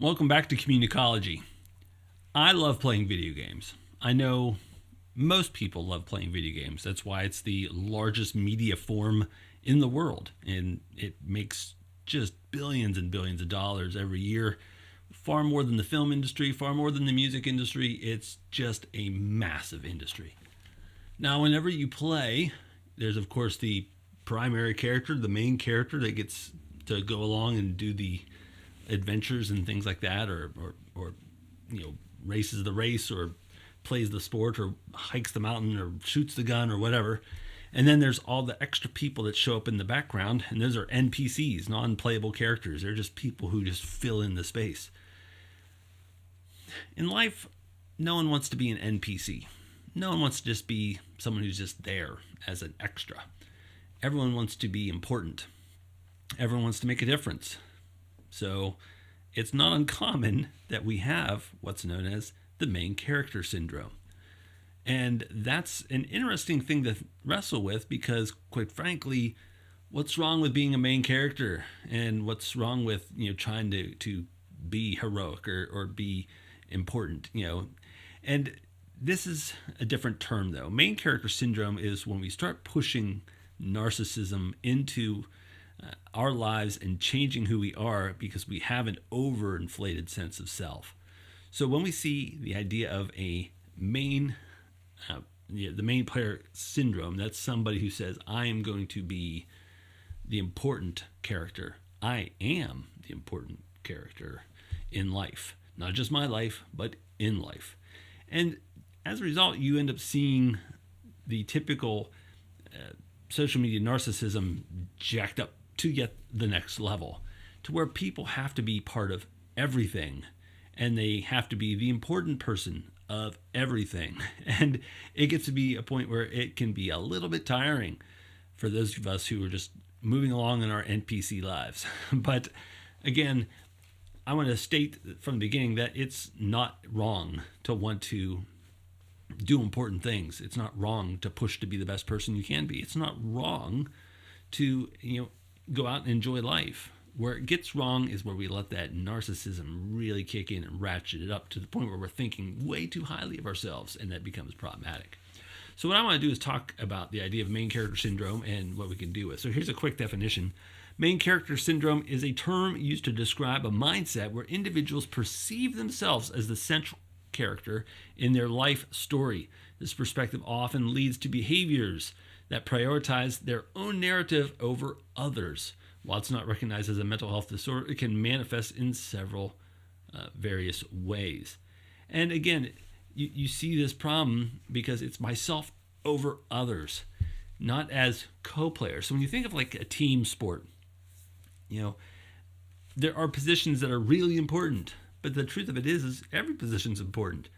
Welcome back to Communicology. I love playing video games. I know most people love playing video games. That's why it's the largest media form in the world, and it makes just billions and billions of dollars every year, far more than the film industry, far more than the music industry. It's just a massive industry. Now, whenever you play, there's of course the primary character, the main character that gets to go along and do the adventures and things like that, or races the race, or plays the sport, or hikes the mountain, or shoots the gun, or whatever. And then there's all the extra people that show up in the background, and those are NPCs, non-playable characters. They're just people who just fill in the space. In life, no one wants to be an NPC. No one wants to just be someone who's just there as an extra. Everyone wants to be important. Everyone wants to make a difference. So it's not uncommon that we have what's known as the main character syndrome. And that's an interesting thing to wrestle with, because quite frankly, what's wrong with being a main character, and what's wrong with trying to be heroic or be important, and this is a different term though. Main character syndrome is when we start pushing narcissism into our lives and changing who we are because we have an overinflated sense of self. So when we see the idea of a the main player syndrome, that's somebody who says, I am going to be the important character. I am the important character in life, not just my life, but in life. And as a result, you end up seeing the typical social media narcissism jacked up to yet the next level, to where people have to be part of everything, and they have to be the important person of everything. And it gets to be a point where it can be a little bit tiring for those of us who are just moving along in our NPC lives. But again, I want to state from the beginning that it's not wrong to want to do important things. It's not wrong to push to be the best person you can be. It's not wrong to go out and enjoy life. Where it gets wrong is where we let that narcissism really kick in and ratchet it up to the point where we're thinking way too highly of ourselves, and that becomes problematic. So what I want to do is talk about the idea of main character syndrome and what we can do with. So here's a quick definition. Main character syndrome is a term used to describe a mindset where individuals perceive themselves as the central character in their life story. This perspective often leads to behaviors that prioritize their own narrative over others. While it's not recognized as a mental health disorder, it can manifest in several various ways. And again, you see this problem because it's myself over others, not as co-players. So when you think of like a team sport, there are positions that are really important, but the truth of it is every position is important.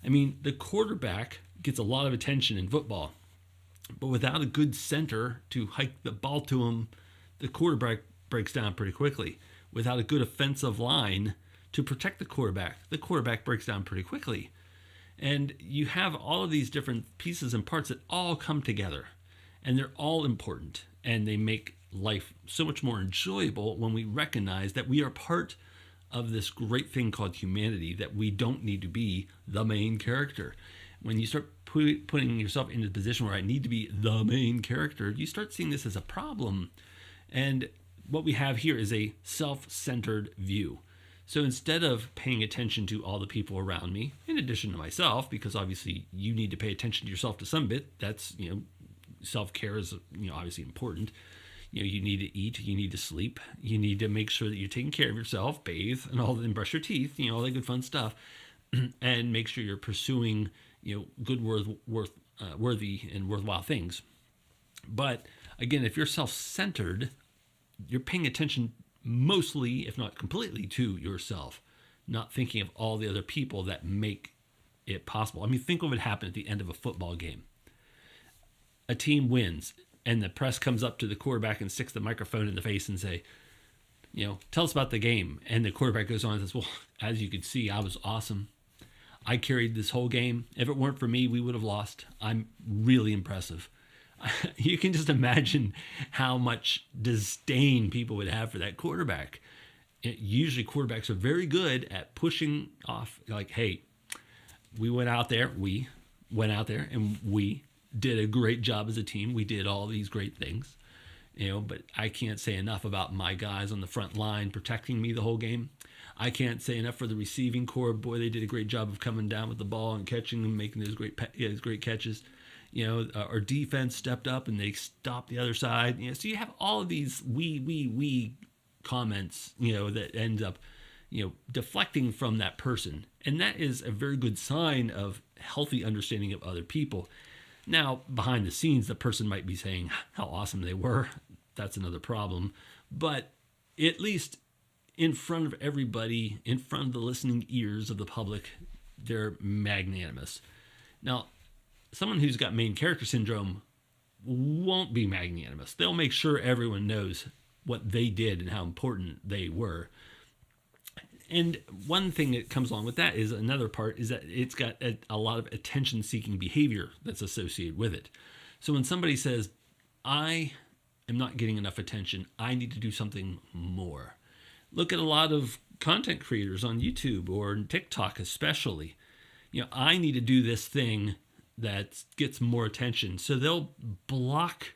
I mean, the quarterback gets a lot of attention in football, but without a good center to hike the ball to him, the quarterback breaks down pretty quickly. Without a good offensive line to protect the quarterback breaks down pretty quickly. And you have all of these different pieces and parts that all come together, and they're all important, and they make life so much more enjoyable when we recognize that we are part of this great thing called humanity, that we don't need to be the main character. When you start putting yourself into the position where I need to be the main character, you start seeing this as a problem. And what we have here is a self-centered view. So instead of paying attention to all the people around me, in addition to myself, because obviously you need to pay attention to yourself to some bit, that's, self-care is, obviously important. You need to eat, you need to sleep, you need to make sure that you're taking care of yourself, bathe, and brush your teeth, all that good fun stuff, and make sure you're pursuing, good, worthy and worthwhile things. But again, if you're self-centered, you're paying attention mostly, if not completely, to yourself, not thinking of all the other people that make it possible. I mean, think of what happened at the end of a football game. A team wins, and the press comes up to the quarterback and sticks the microphone in the face and say, tell us about the game. And the quarterback goes on and says, well, as you could see, I was awesome. I carried this whole game. If it weren't for me, we would have lost. I'm really impressive. You can just imagine how much disdain people would have for that quarterback. Usually quarterbacks are very good at pushing off, like, hey, we went out there and we did a great job as a team. We did all these great things, but I can't say enough about my guys on the front line protecting me the whole game. I can't say enough for the receiving corps. Boy, they did a great job of coming down with the ball and catching and making those great catches. Our defense stepped up and they stopped the other side. So you have all of these we comments, that ends up, deflecting from that person. And that is a very good sign of healthy understanding of other people. Now, behind the scenes, the person might be saying how awesome they were. That's another problem. But at least in front of everybody, in front of the listening ears of the public, they're magnanimous. Now, someone who's got main character syndrome won't be magnanimous. They'll make sure everyone knows what they did and how important they were. And one thing that comes along with that is another part is that it's got a lot of attention-seeking behavior that's associated with it. So when somebody says, I am not getting enough attention, I need to do something more. Look at a lot of content creators on YouTube or TikTok especially. I need to do this thing that gets more attention. So they'll block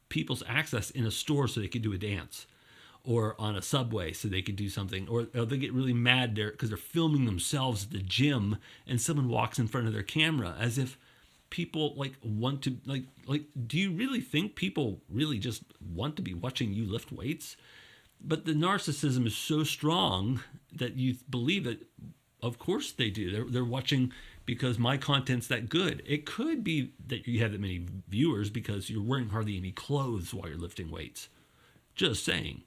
people's access in a store so they could do a dance, or on a subway so they could do something, or they get really mad there because they're filming themselves at the gym and someone walks in front of their camera, as if people want to do you really think people really just want to be watching you lift weights? But the narcissism is so strong that you believe that of course they do. They're watching because my content's that good. It could be that you have that many viewers because you're wearing hardly any clothes while you're lifting weights. Just saying.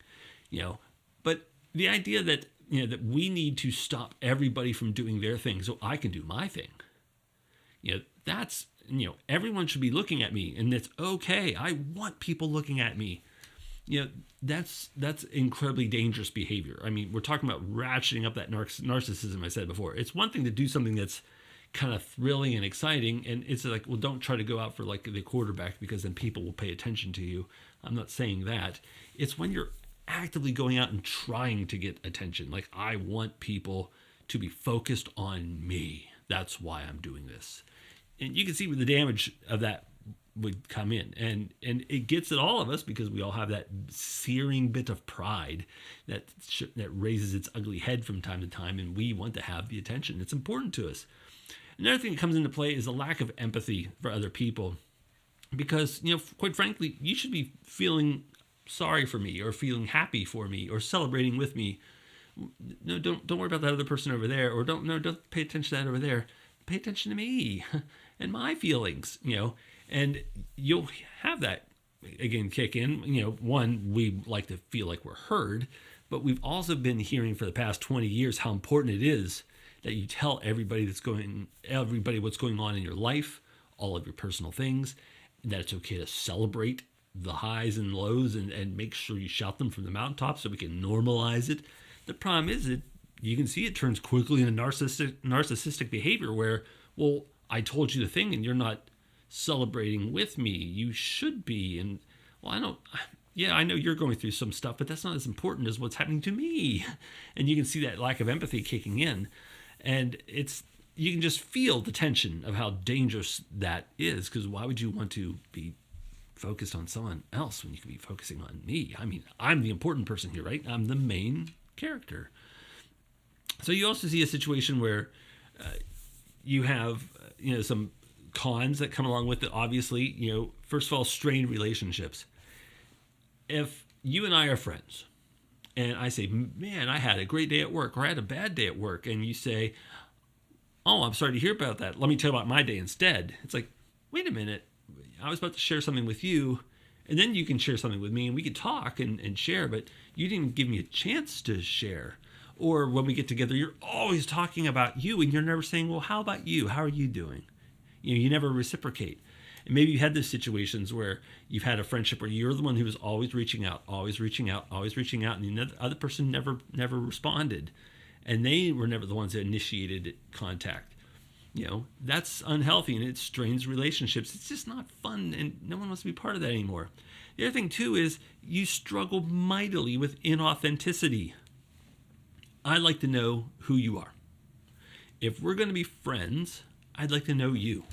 But the idea that that we need to stop everybody from doing their thing so I can do my thing, that's everyone should be looking at me, and it's okay. I want people looking at me. That's incredibly dangerous behavior. I mean, we're talking about ratcheting up that narcissism I said before. It's one thing to do something that's kind of thrilling and exciting, and it's like, well, don't try to go out for like the quarterback because then people will pay attention to you. I'm not saying that. It's when you're actively going out and trying to get attention. Like, I want people to be focused on me. That's why I'm doing this. And you can see where the damage of that would come in. And it gets at all of us because we all have that searing bit of pride that raises its ugly head from time to time, and we want to have the attention. It's important to us. Another thing that comes into play is a lack of empathy for other people. Because, quite frankly, you should be feeling sorry for me, or feeling happy for me, or celebrating with me. No, don't worry about that other person over there, or don't pay attention to that over there. Pay attention to me and my feelings, and you'll have that again kick in. One, we like to feel like we're heard, but we've also been hearing for the past 20 years how important it is that you tell everybody what's going on in your life, all of your personal things, that it's okay to celebrate the highs and lows and make sure you shout them from the mountaintops so we can normalize it. The problem is that you can see it turns quickly into narcissistic behavior where, well, I told you the thing and you're not celebrating with me. You should be. And, well, I know you're going through some stuff, but that's not as important as what's happening to me. And you can see that lack of empathy kicking in. And you can just feel the tension of how dangerous that is, because why would you want to be focused on someone else when you could be focusing on me? I mean, I'm the important person here, right? I'm the main character. So you also see a situation where you have some cons that come along with it. Obviously, first of all, strained relationships. If you and I are friends, and I say, man, I had a great day at work, or I had a bad day at work, and you say, oh, I'm sorry to hear about that. Let me tell you about my day instead. It's like, wait a minute. I was about to share something with you, and then you can share something with me, and we could talk and share, but you didn't give me a chance to share. Or when we get together, you're always talking about you, and you're never saying, well, how about you? How are you doing? You never reciprocate. And maybe you had those situations where you've had a friendship where you're the one who was always reaching out, and the other person never responded, and they were never the ones that initiated contact. That's unhealthy, and it strains relationships. It's just not fun, and no one wants to be part of that anymore. The other thing too is you struggle mightily with inauthenticity. I'd like to know who you are. If we're going to be friends, I'd like to know you,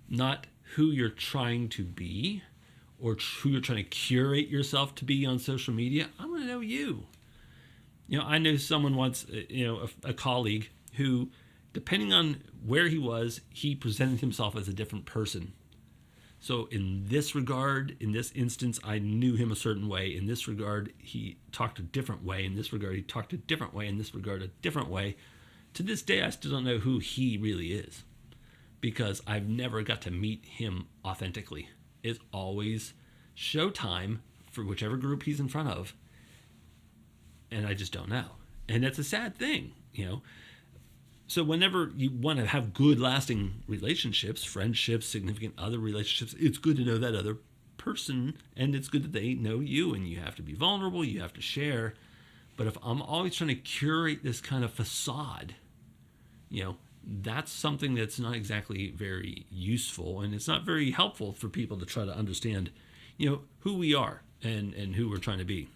not who you're trying to be or who you're trying to curate yourself to be on social media. I want to know you. I know someone once, a colleague who, depending on where he was, he presented himself as a different person. So in this regard, in this instance, I knew him a certain way. In this regard, he talked a different way. In this regard, he talked a different way. In this regard, a different way. To this day, I still don't know who he really is because I've never got to meet him authentically. It's always showtime for whichever group he's in front of, and I just don't know. And that's a sad thing, So whenever you want to have good, lasting relationships, friendships, significant other relationships, it's good to know that other person, and it's good that they know you, and you have to be vulnerable, you have to share. But if I'm always trying to curate this kind of facade, that's something that's not exactly very useful, and it's not very helpful for people to try to understand, who we are and who we're trying to be.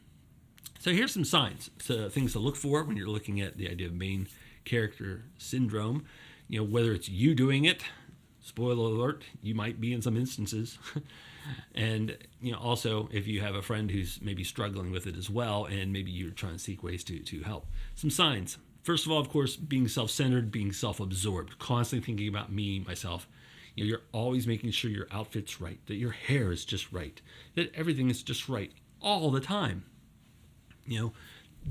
So here's some signs, things to look for when you're looking at the idea of main character syndrome. Whether it's you doing it, spoiler alert, you might be in some instances. And also if you have a friend who's maybe struggling with it as well, and maybe you're trying to seek ways to help. Some signs. First of all, of course, being self-centered, being self-absorbed, constantly thinking about me, myself. You're always making sure your outfit's right, that your hair is just right, that everything is just right all the time. The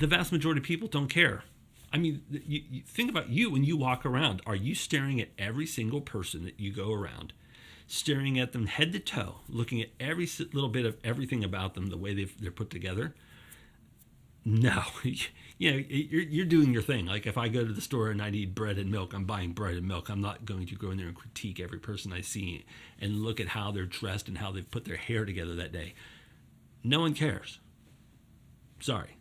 vast majority of people don't care. I mean, you think about you when you walk around. Are you staring at every single person that you go around, staring at them head to toe, looking at every little bit of everything about them, the way they're put together? No. You're doing your thing. Like if I go to the store and I need bread and milk, I'm buying bread and milk. I'm not going to go in there and critique every person I see and look at how they're dressed and how they've put their hair together that day. No one cares. Sorry.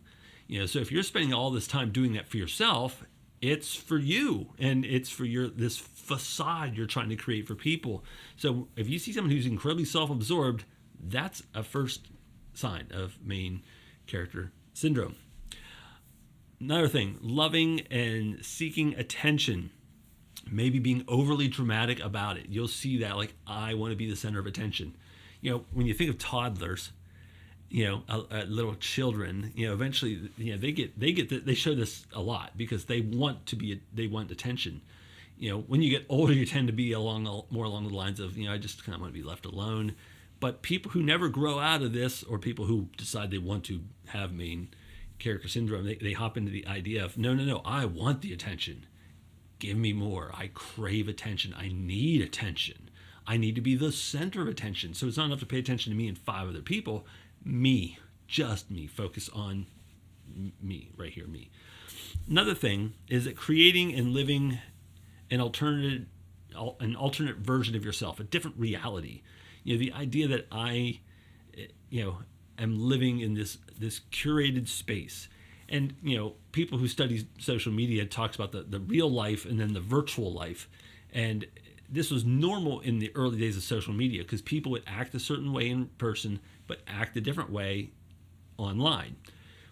So if you're spending all this time doing that for yourself, it's for you, and it's for this facade you're trying to create for people. So if you see someone who's incredibly self-absorbed, that's a first sign of main character syndrome. Another thing, loving and seeking attention, maybe being overly dramatic about it. You'll see that, like, I want to be the center of attention. When you think of toddlers, little children, eventually, they show this a lot because they want attention. When you get older, you tend to be more along the lines of, I just kind of want to be left alone. But people who never grow out of this, or people who decide they want to have main character syndrome, they hop into the idea of, no, I want the attention. Give me more. I crave attention. I need attention. I need to be the center of attention. So it's not enough to pay attention to me and 5 other people. Me, just me, focus on me, right here, me. Another thing is that creating and living an alternate version of yourself, a different reality. The idea that I, am living in this curated space. And, people who study social media talks about the real life and then the virtual life. And this was normal in the early days of social media because people would act a certain way in person, but act a different way online.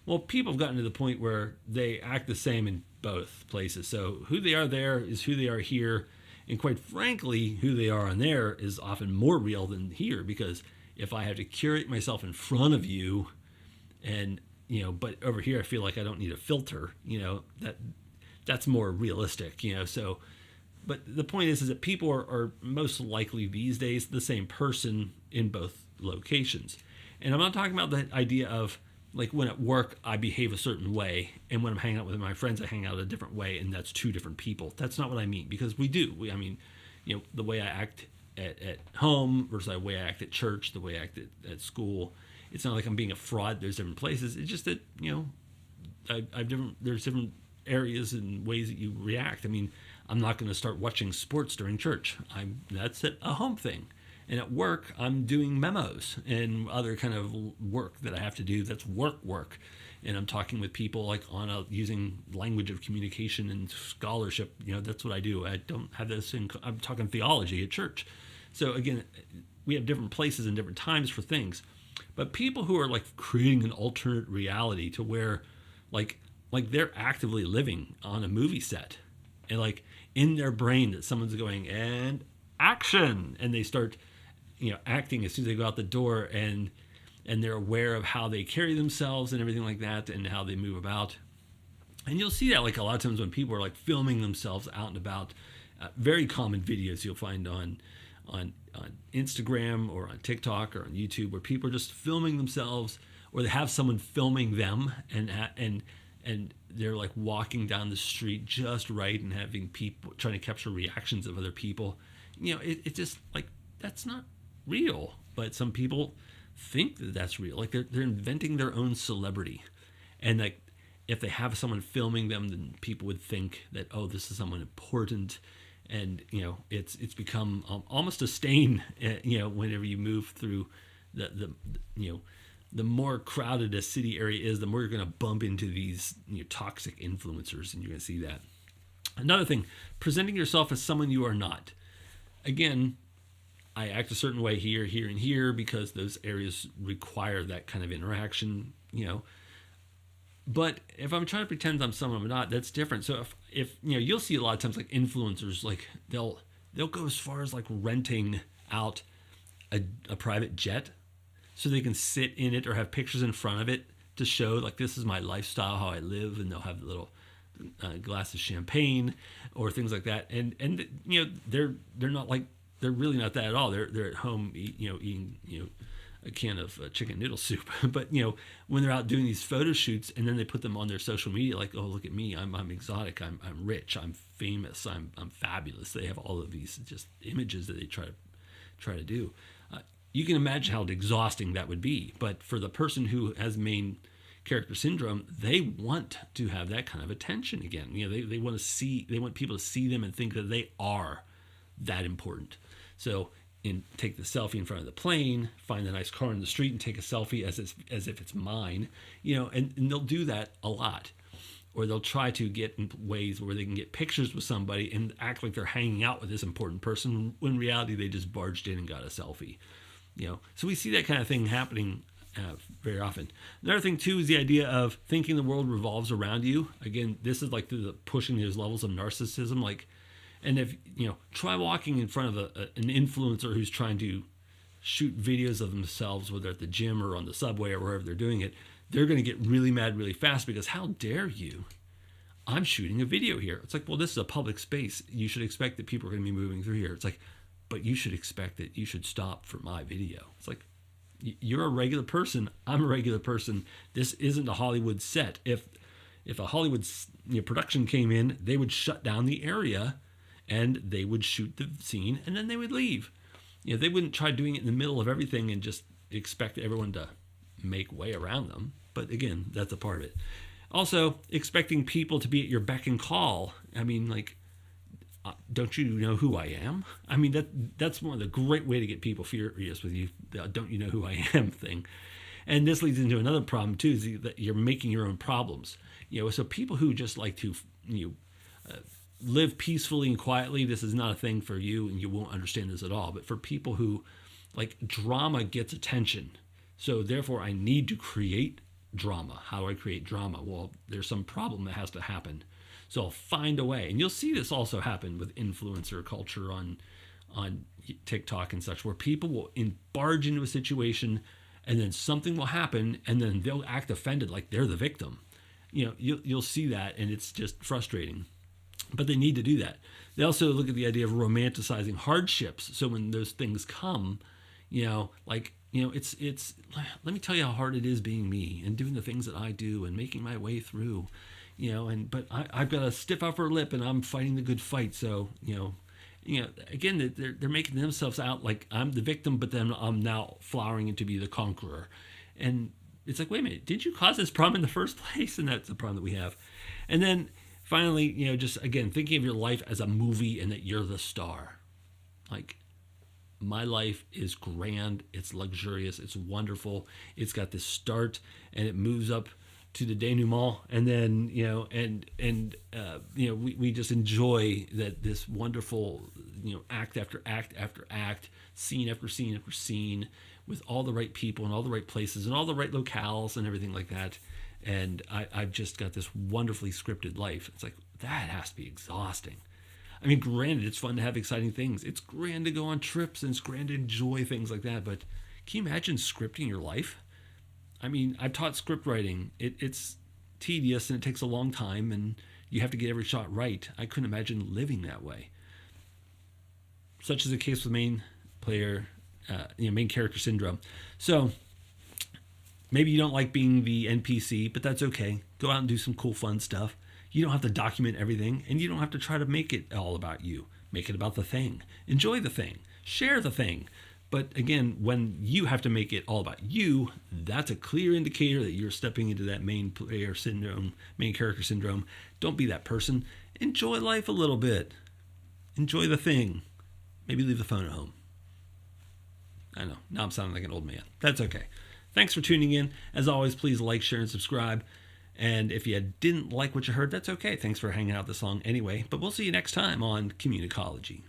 Well, people have gotten to the point where they act the same in both places. So who they are there is who they are here. And quite frankly, who they are on there is often more real than here, because if I have to curate myself in front of you and, but over here I feel like I don't need a filter, that's more realistic, so. But the point is that people are most likely these days the same person in both locations. And I'm not talking about the idea of, like, when at work I behave a certain way, and when I'm hanging out with my friends I hang out a different way, and that's 2 different people. That's not what I mean, because we do. The way I act at home versus the way I act at church, the way I act at school. It's not like I'm being a fraud. There's different places. It's just that, there's different areas and ways that you react. I'm not going to start watching sports during church. That's a home thing. And at work, I'm doing memos and other kind of work that I have to do. That's work. And I'm talking with people like using language of communication and scholarship. That's what I do. I don't have this I'm talking theology at church. So again, we have different places and different times for things. But people who are like creating an alternate reality to where like they're actively living on a movie set, and like in their brain that someone's going and action, and they start acting as soon as they go out the door, and they're aware of how they carry themselves and everything like that, and how they move about. And you'll see that like a lot of times when people are like filming themselves out and about. Very common videos you'll find on Instagram or on TikTok or on YouTube, where people are just filming themselves, or they have someone filming them, and they're like walking down the street just right, and having people trying to capture reactions of other people. It just like, that's not real, but some people think that that's real. Like they're inventing their own celebrity, and like if they have someone filming them, then people would think that, oh, this is someone important. And it's become almost a stain. Whenever you move through the more crowded a city area is, the more you're going to bump into these toxic influencers, and you're going to see that. Another thing, presenting yourself as someone you are not. Again, I act a certain way here, and here because those areas require that kind of interaction. But if I'm trying to pretend I'm someone I'm not, that's different. So if you'll see a lot of times like influencers, like they'll go as far as like renting out a private jet so they can sit in it or have pictures in front of it to show like, this is my lifestyle, how I live, and they'll have a little glass of champagne or things like that. And they're not like, they're really not that at all. They're at home eating a can of chicken noodle soup. But when they're out doing these photo shoots, and then they put them on their social media, like, oh, look at me, I'm exotic, I'm rich, I'm famous, I'm fabulous. They have all of these just images that they try to do. You can imagine how exhausting that would be. But for the person who has main character syndrome, they want to have that kind of attention again. They want people to see them and think that they are that important. So take the selfie in front of the plane, find a nice car in the street and take a selfie as if it's mine, and they'll do that a lot. Or they'll try to get in ways where they can get pictures with somebody and act like they're hanging out with this important person, when in reality they just barged in and got a selfie. So we see that kind of thing happening very often. Another thing too is the idea of thinking the world revolves around you. Again, this is like the pushing those levels of narcissism, like. And if, try walking in front of an influencer who's trying to shoot videos of themselves, whether at the gym or on the subway or wherever they're doing it, they're going to get really mad really fast because, how dare you? I'm shooting a video here. It's like, well, this is a public space. You should expect that people are going to be moving through here. It's like, but you should expect that you should stop for my video. It's like, you're a regular person. I'm a regular person. This isn't a Hollywood set. If a Hollywood production came in, they would shut down the area and they would shoot the scene, and then they would leave. They wouldn't try doing it in the middle of everything and just expect everyone to make way around them. But again, that's a part of it. Also, expecting people to be at your beck and call. I mean, like, don't you know who I am? I mean, that's one of the great way to get people furious with you. The don't you know who I am thing. And this leads into another problem too, is that you're making your own problems. So people who just like to live peacefully and quietly, this is not a thing for you, and you won't understand this at all. But for people who, like, drama gets attention, so therefore I need to create drama. How do I create drama? Well, there's some problem that has to happen, so I'll find a way. And you'll see this also happen with influencer culture on TikTok and such, where people will barge into a situation, and then something will happen, and then they'll act offended like they're the victim. You'll see that, and it's just frustrating. But they need to do that. They also look at the idea of romanticizing hardships. So when those things come, it's let me tell you how hard it is being me and doing the things that I do and making my way through, but I've got a stiff upper lip and I'm fighting the good fight. So, again, they're making themselves out like I'm the victim, but then I'm now flowering into be the conqueror. And it's like, wait a minute, did you cause this problem in the first place? And that's the problem that we have. And then finally, just again, thinking of your life as a movie and that you're the star. Like, my life is grand, it's luxurious, it's wonderful. It's got this start and it moves up to the denouement, and then we just enjoy that, this wonderful act after act after act, scene after scene after scene, with all the right people and all the right places and all the right locales and everything like that. And I've just got this wonderfully scripted life. It's like, that has to be exhausting. I mean, granted, it's fun to have exciting things. It's grand to go on trips and it's grand to enjoy things like that. But can you imagine scripting your life? I mean, I've taught script writing. It's tedious and it takes a long time and you have to get every shot right. I couldn't imagine living that way. Such is the case with main character syndrome. So maybe you don't like being the NPC, but that's okay. Go out and do some cool, fun stuff. You don't have to document everything, and you don't have to try to make it all about you. Make it about the thing. Enjoy the thing. Share the thing. But again, when you have to make it all about you, that's a clear indicator that you're stepping into that main character syndrome. Don't be that person. Enjoy life a little bit. Enjoy the thing. Maybe leave the phone at home. I know, now I'm sounding like an old man. That's okay. Thanks for tuning in. As always, please like, share, and subscribe. And if you didn't like what you heard, that's okay. Thanks for hanging out this long anyway. But we'll see you next time on Communicology.